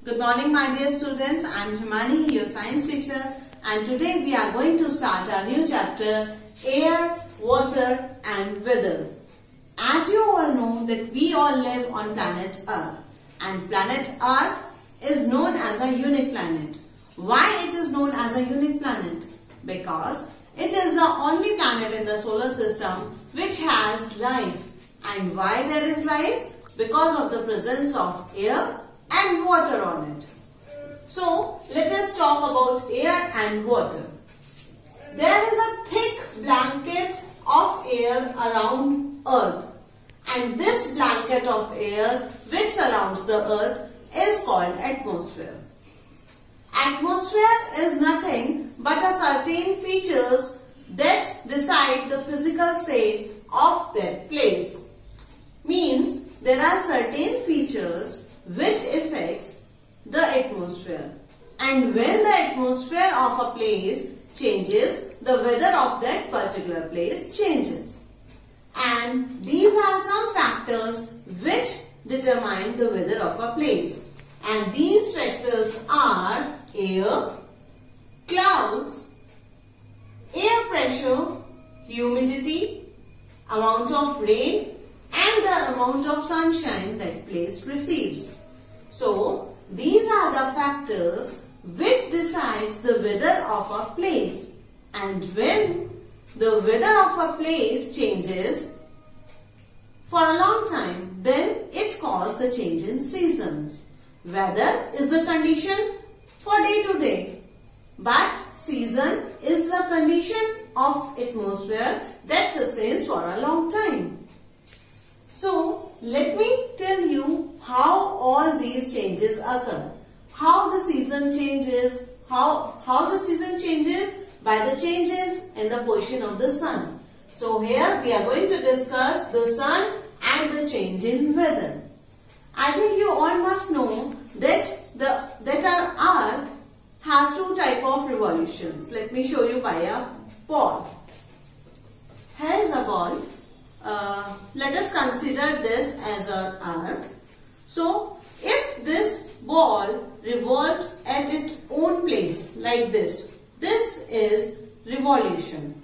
Good morning my dear students, I am Himani, your science teacher, and today we are going to start our new chapter, Air, Water and Weather. As you all know that we all live on planet Earth, and planet Earth is known as a unique planet. Why it is known as a unique planet? Because it is the only planet in the solar system which has life. And why there is life? Because of the presence of air and water on it. So let us talk about air and water. There is a thick blanket of air around Earth, and this blanket of air which surrounds the Earth is called atmosphere. Atmosphere is nothing but a certain features that decide the physical state of that place. Means there are certain features which affects the atmosphere, and when the atmosphere of a place changes, the weather of that particular place changes. And these are some factors which determine the weather of a place, and these factors are air, clouds, air pressure, humidity, amount of rain and the amount of sunshine that place receives. So these are the factors which decides the weather of a place, and when the weather of a place changes for a long time, then it causes the change in seasons. Weather is the condition for day to day, but season is the condition of atmosphere that sustains for a long time. So let me tell you how all these changes occur. How the season changes, how the season changes by the changes in the position of the sun. So here we are going to discuss the sun and the change in weather. I think you all must know that our Earth has two types of revolutions. Let me show you by a ball. Here is a ball. Let us consider this as our Earth. So if this ball revolves at its own place like this, this is revolution.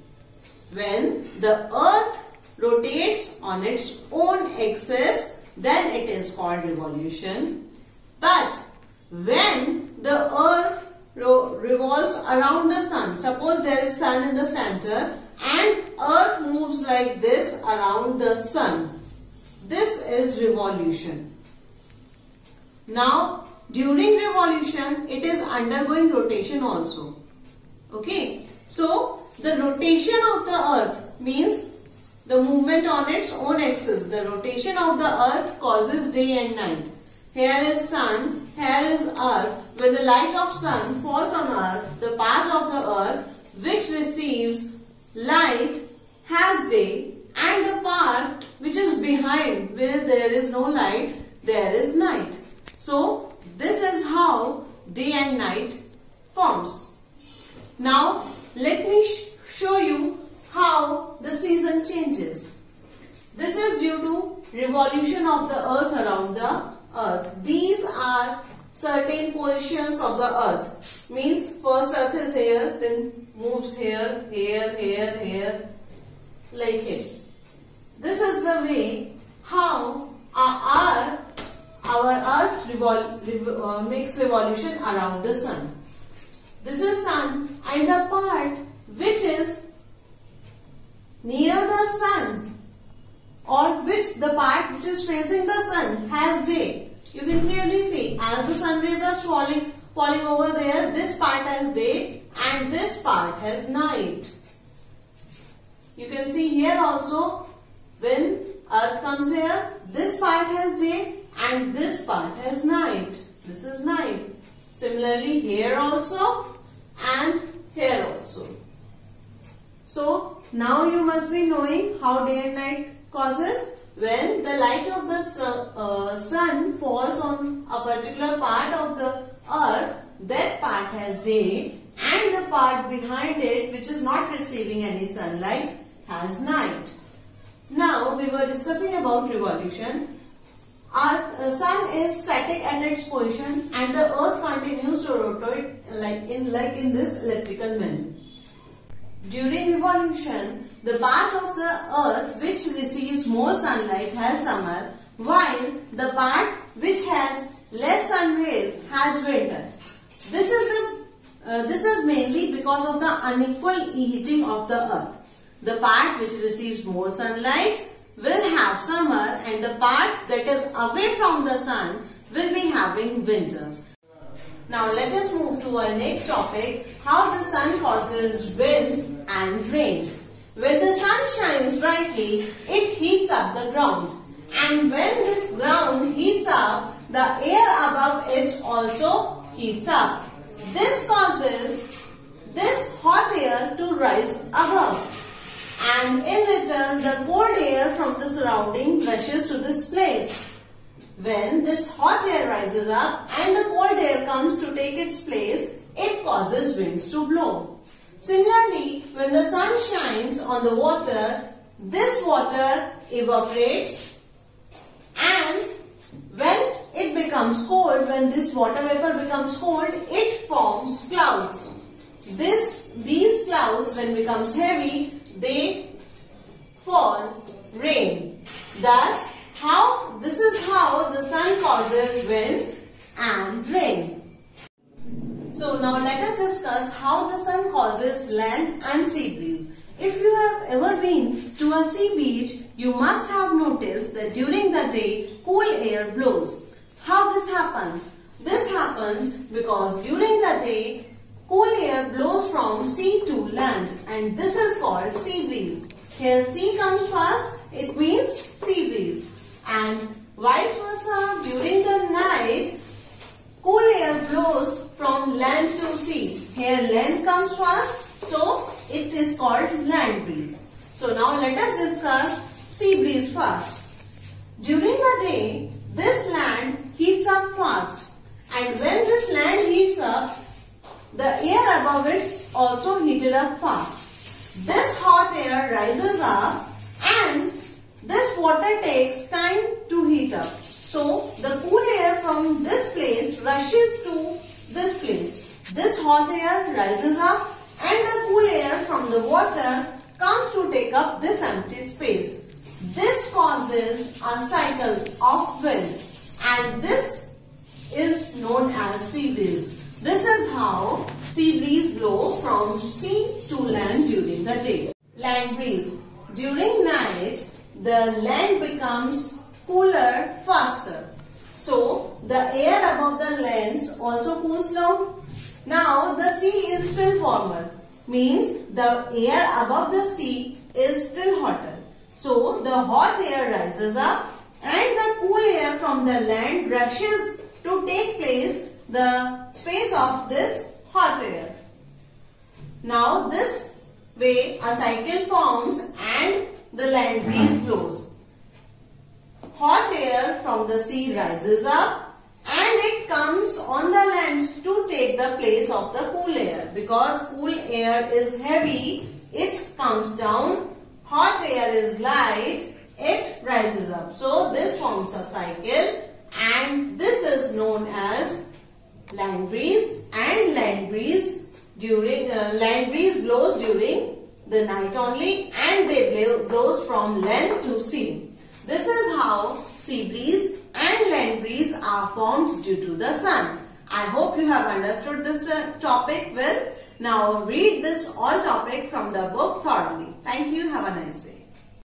When the Earth rotates on its own axis, then it is called revolution. But when the Earth revolves around the sun, suppose there is sun in the center and Earth moves like this around the sun, this is revolution. Now during revolution it is undergoing rotation also. Okay, so the rotation of the Earth means the movement on its own axis. The rotation of the Earth causes day and night. Here is sun, here is Earth. When the light of sun falls on Earth, the part of the Earth which receives light has day, and the part which is behind where there is no light, there is night. So this is how day and night forms. Now let me show you how the season changes. This is due to revolution of the Earth around the Earth. These are certain positions of the Earth. Means first Earth is here, then moves here, here, here, here, like here. This is the way how our Earth makes revolution around the sun. This is sun, and the part which is near the sun, or the part which is facing the sun, has day. You can clearly see as the sun rays are falling over there, this part has day and this part has night. You can see here also, when Earth comes here, this part has day and this part has night. This is night. Similarly here also and here also. So now you must be knowing how day and night causes. When the light of the sun falls on a particular part of the Earth, that part has day, and the part behind it which is not receiving any sunlight has night. Now we were discussing about revolution. Our sun is static at its position and the earth continues to rotate like in this elliptical manner. During evolution, the part of the earth which receives more sunlight has summer, while the part which has less sun rays has winter. This is mainly because of the unequal heating of the earth. The part which receives more sunlight will have summer and the part that is away from the sun will be having winters. Now let us move to our next topic, how the sun causes wind and rain. When the sun shines brightly, it heats up the ground. And when this ground heats up, the air above it also heats up. This causes this hot air to rise above. And in return, the cold air from the surrounding rushes to this place. When this hot air rises up and the cold air comes to take its place, it causes winds to blow. Similarly, when the sun shines on the water, this water evaporates, and when it becomes cold, when this water vapor becomes cold, it forms clouds. These clouds, when becomes heavy, they fall rain. Thus, this is how the sun causes wind and rain. So now let us discuss how the sun causes land and sea breeze. If you have ever been to a sea beach, you must have noticed that during the day, cool air blows. How this happens? This happens because during the day, cool air blows from sea to land, and this is called sea breeze. Here sea comes first, it means sea breeze. And vice versa, during the night, cool air blows from land to sea. Here land comes first, so it is called land breeze. So now let us discuss sea breeze first. During the day, this land heats up fast, and when this land heats up, the air above it also heated up fast. This hot air rises up and this water takes time to heat up. So the cool air from this place rushes to this place. This hot air rises up and the cool air from the water comes to take up this empty space. This causes a cycle of wind, and this is known as sea breeze. This is how sea breeze blows from sea to land during the day. Land breeze. During night, the land becomes cooler faster. So, the air above the lands also cools down. Now, the sea is still warmer. Means the air above the sea is still hotter. So, the hot air rises up and the cool air from the land rushes to take place the space of this hot air. Now this way a cycle forms and the land breeze blows. Hot air from the sea rises up and it comes on the land to take the place of the cool air. Because cool air is heavy, it comes down. Hot air is light, it rises up. So this forms a cycle, and this is known as land breeze. And land breeze blows during the night only, and they blows from land to sea. This is how sea breeze and land breeze are formed due to the sun. I hope you have understood this topic well. Now read this all topic from the book thoroughly. Thank you. Have a nice day.